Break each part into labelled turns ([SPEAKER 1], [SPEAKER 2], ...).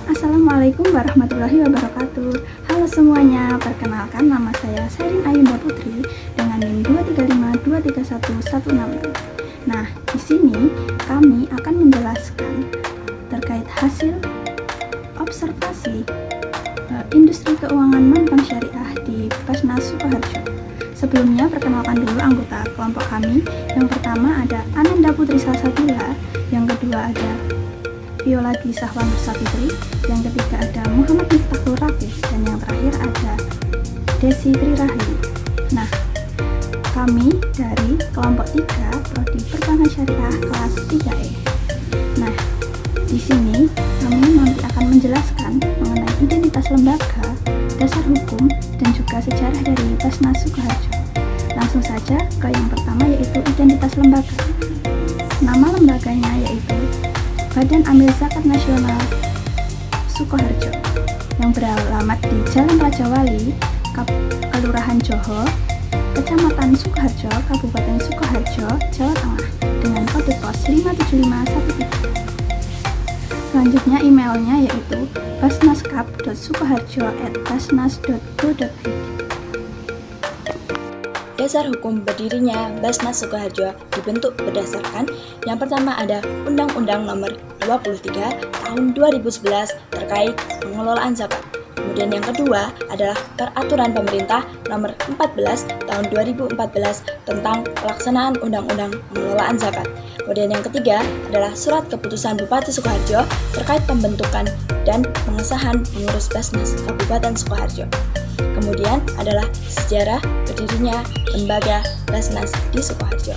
[SPEAKER 1] Assalamualaikum warahmatullahi wabarakatuh. Halo semuanya, perkenalkan nama saya Serin Ayunda Putri dengan NIM 235231166. Nah, di sini kami akan menjelaskan terkait hasil observasi industri keuangan non-bank syariah di Basnas Sukoharjo. Sebelumnya, perkenalkan dulu anggota kelompok kami. Yang pertama ada Ananda Putri Salsabila, yang kedua ada Viola Dwi Sahwan Sapitri, yang ketiga ada Muhammad Miftahul Rafif, dan yang terakhir ada Desi Tri Rahli. Nah, kami dari kelompok 3 Prodi Perbankan Syariah kelas 3E. Nah, di sini kami nanti akan menjelaskan mengenai identitas lembaga, dasar hukum, dan juga sejarah dari Basnas Sukoharjo. Langsung saja ke yang pertama, yaitu identitas lembaga. Nama lembaganya yaitu Badan Amil Zakat Nasional Sukoharjo, yang beralamat di Jalan Raja Wali, Kelurahan Joho, Kecamatan Sukoharjo, Kabupaten Sukoharjo, Jawa Tengah, dengan kode pos 57513. Selanjutnya emailnya yaitu basnaskap.sukoharjo@basnas.go.id.
[SPEAKER 2] Dasar hukum berdirinya Basnas Sukoharjo dibentuk berdasarkan yang pertama ada Undang-Undang Nomor 23 Tahun 2011 terkait pengelolaan zakat. Kemudian yang kedua adalah Peraturan Pemerintah Nomor 14 Tahun 2014 tentang pelaksanaan Undang-Undang Pengelolaan Zakat. Kemudian yang ketiga adalah Surat Keputusan Bupati Sukoharjo terkait pembentukan dan pengesahan pengurus Basnas Kabupaten Sukoharjo. Kemudian adalah sejarah berdirinya lembaga Basnas di Sukoharjo.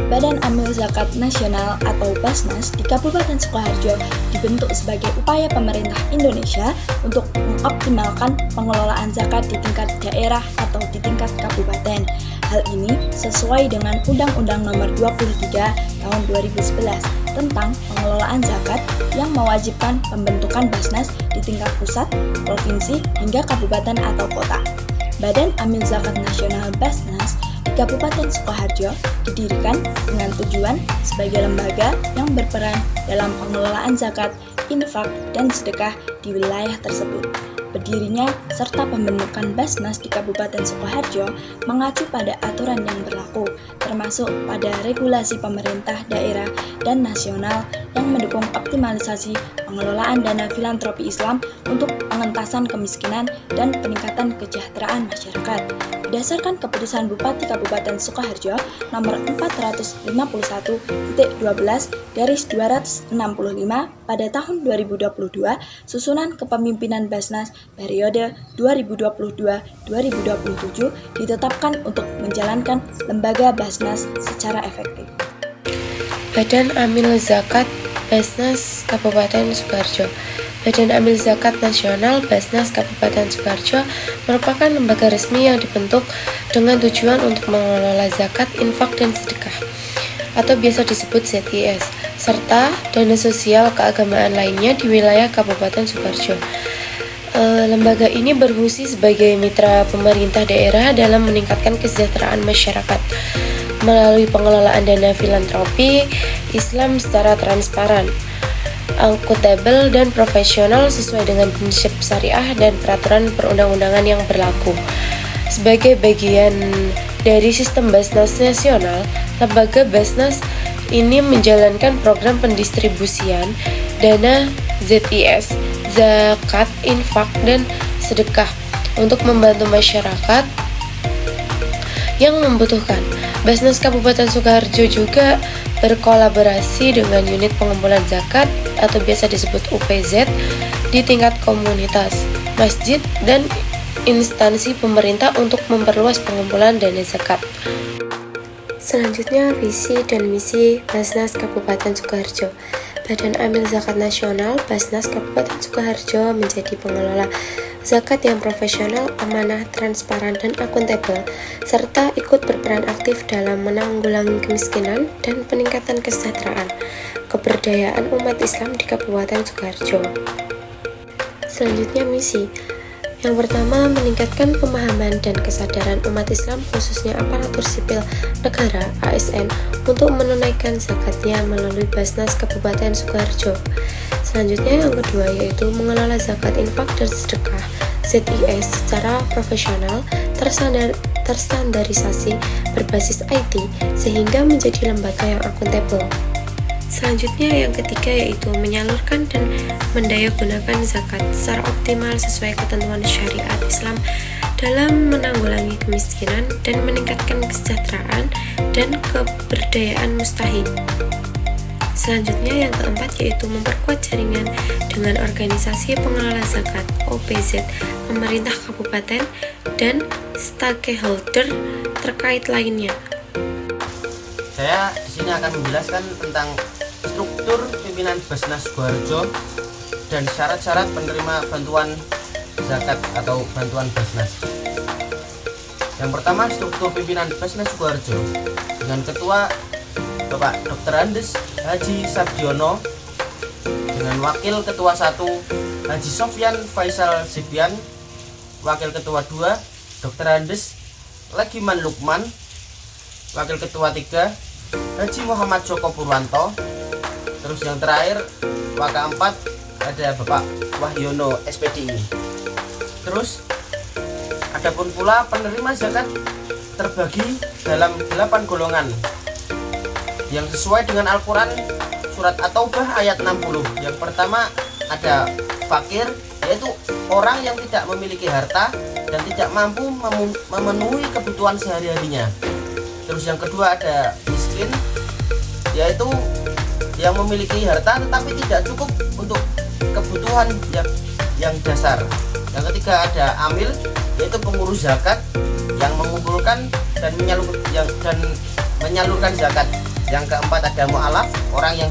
[SPEAKER 2] Badan Amil Zakat Nasional atau Basnas di Kabupaten Sukoharjo dibentuk sebagai upaya pemerintah Indonesia untuk mengoptimalkan pengelolaan zakat di tingkat daerah atau di tingkat kabupaten. Hal ini sesuai dengan Undang-Undang Nomor 23 Tahun 2011 tentang pengelolaan zakat yang mewajibkan pembentukan Basnas di tingkat pusat, provinsi, hingga kabupaten atau kota. Badan Amil Zakat Nasional Basnas di Kabupaten Sukoharjo didirikan dengan tujuan sebagai lembaga yang berperan dalam pengelolaan zakat, infak, dan sedekah di wilayah tersebut. Berdirinya serta pembentukan Basnas di Kabupaten Sukoharjo mengacu pada aturan yang berlaku, termasuk pada regulasi pemerintah daerah dan nasional yang mendukung optimalisasi pengelolaan dana filantropi Islam untuk pengentasan kemiskinan dan peningkatan kesejahteraan masyarakat. Berdasarkan keputusan Bupati Kabupaten Sukoharjo nomor 451.12/265 pada tahun 2022, susunan kepemimpinan Basnas periode 2022-2027 ditetapkan untuk menjalankan lembaga Basnas secara efektif.
[SPEAKER 3] Badan Amil Zakat Basnas Kabupaten Sukoharjo. Badan Amil Zakat Nasional Basnas Kabupaten Sukoharjo merupakan lembaga resmi yang dibentuk dengan tujuan untuk mengelola zakat, infak, dan sedekah atau biasa disebut ZIS, serta dana sosial keagamaan lainnya di wilayah Kabupaten Sukoharjo. Lembaga ini berfungsi sebagai mitra pemerintah daerah dalam meningkatkan kesejahteraan masyarakat melalui pengelolaan dana filantropi Islam secara transparan, akuntabel, dan profesional sesuai dengan prinsip syariah dan peraturan perundang-undangan yang berlaku. Sebagai bagian dari sistem Basnas nasional, lembaga Basnas ini menjalankan program pendistribusian dana ZIS, zakat, infak, dan sedekah untuk membantu masyarakat yang membutuhkan. Basnas Kabupaten Sukoharjo juga berkolaborasi dengan unit pengumpulan zakat atau biasa disebut UPZ di tingkat komunitas, masjid, dan instansi pemerintah untuk memperluas pengumpulan dana zakat. Selanjutnya, visi dan misi Basnas Kabupaten Sukoharjo. Badan Amil Zakat Nasional Basnas Kabupaten Sukoharjo menjadi pengelola zakat yang profesional, amanah, transparan, dan akuntabel, serta ikut berperan aktif dalam menanggulangi kemiskinan dan peningkatan kesejahteraan keberdayaan umat Islam di Kabupaten Sukoharjo. Selanjutnya, misi. Yang pertama, meningkatkan pemahaman dan kesadaran umat Islam khususnya aparatur sipil negara (ASN) untuk menunaikan zakatnya melalui Basnas Kabupaten Sukoharjo. Selanjutnya yang kedua yaitu mengelola zakat, infak, dan sedekah ZIS secara profesional, terstandarisasi, berbasis IT, sehingga menjadi lembaga yang akuntabel. Selanjutnya yang ketiga yaitu menyalurkan dan mendayagunakan zakat secara optimal sesuai ketentuan syariat Islam dalam menanggulangi kemiskinan dan meningkatkan kesejahteraan dan keberdayaan mustahik. Selanjutnya yang keempat yaitu memperkuat jaringan dengan organisasi pengelola zakat OPZ, pemerintah kabupaten, dan stakeholder terkait lainnya.
[SPEAKER 4] Saya di sini akan menjelaskan tentang struktur pimpinan Basnas Sukoharjo dan syarat-syarat penerima bantuan zakat atau bantuan Basnas. Yang pertama, struktur pimpinan Basnas Sukoharjo dengan ketua Bapak Dr. Andes Haji Sabdiono, dengan wakil ketua 1 Haji Sofyan Faisal Sibian, wakil ketua 2 Dr. Andes Legiman Lukman, wakil ketua 3 Haji Muhammad Joko Purwanto. Terus yang terakhir waka 4 ada Bapak Wahyono SPDI. Terus adapun pula penerima zakat terbagi dalam 8 golongan yang sesuai dengan Al-Quran surat At-Taubah ayat 60. Yang pertama ada fakir, yaitu orang yang tidak memiliki harta dan tidak mampu memenuhi kebutuhan sehari-harinya. Terus yang kedua ada miskin, yaitu yang memiliki harta tetapi tidak cukup untuk kebutuhan yang dasar. Yang ketiga ada amil, yaitu pengurus zakat yang mengumpulkan dan menyalurkan zakat. Yang keempat ada mu'alaf, orang yang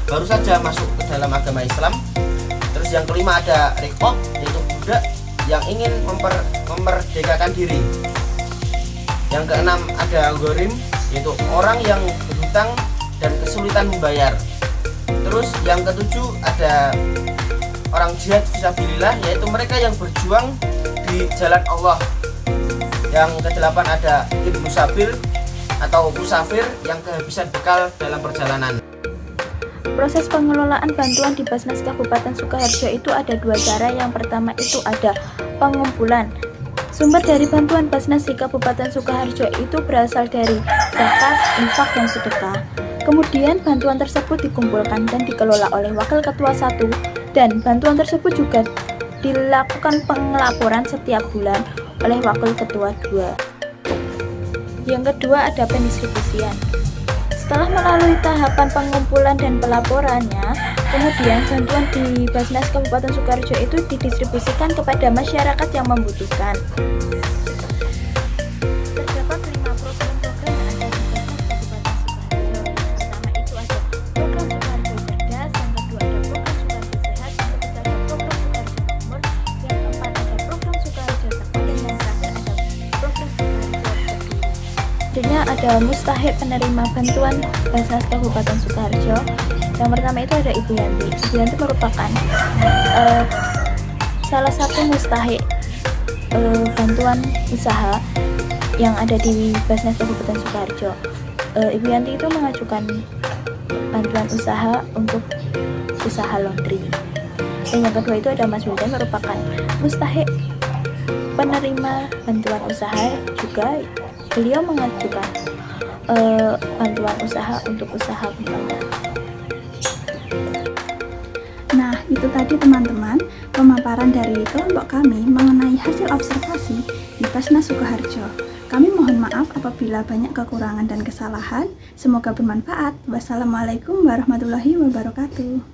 [SPEAKER 4] baru saja masuk ke dalam agama Islam. Terus yang kelima ada riqab, yaitu budak yang ingin memerdekakan diri. Yang keenam ada ghorim, yaitu orang yang berhutang dan kesulitan membayar. Terus yang ketujuh ada orang jihad fisabilillah, yaitu mereka yang berjuang di jalan Allah. Yang kedelapan ada ibnu sabil atau musafir yang kehabisan bekal dalam perjalanan.
[SPEAKER 1] Proses pengelolaan bantuan di Basnas Kabupaten Sukoharjo itu ada dua cara. Yang pertama itu ada pengumpulan. Sumber dari bantuan Basnas di Kabupaten Sukoharjo itu berasal dari zakat, infak, dan sedekah. Kemudian bantuan tersebut dikumpulkan dan dikelola oleh Wakil Ketua 1, dan bantuan tersebut juga dilakukan pengelaporan setiap bulan oleh Wakil Ketua 2. Yang kedua ada pendistribusian. Setelah melalui tahapan pengumpulan dan pelaporannya, kemudian bantuan di Basnas Kabupaten Sukoharjo itu didistribusikan kepada masyarakat yang membutuhkan. Terdapat 5 program-program yang ada di Basnas Kabupaten Sukoharjo. Yang pertama itu ada program Sukoharjo Cerdas, yang kedua ada program Sukoharjo Sehat, yang ketiga ada program Sukoharjo Makmur, yang keempat ada program Sukoharjo Tepat, dan yang terakhir ada program Sukoharjo Peduli. Selanjutnya ada mustahik penerima bantuan Basnas Kabupaten Sukoharjo. Yang pertama itu ada Ibu Yanti. Ibu Yanti merupakan salah satu mustahik bantuan usaha yang ada di Basnas Kabupaten Sukoharjo. Ibu Yanti itu mengajukan bantuan usaha untuk usaha laundry. Dan yang kedua itu ada Mas Wildan, merupakan mustahik penerima bantuan usaha juga. Beliau mengajukan bantuan usaha untuk usaha kembangkan.
[SPEAKER 5] Nah, itu tadi teman-teman pemaparan dari kelompok kami mengenai hasil observasi di Basnas Sukoharjo. Kami mohon maaf apabila banyak kekurangan dan kesalahan. Semoga bermanfaat. Wassalamualaikum warahmatullahi wabarakatuh.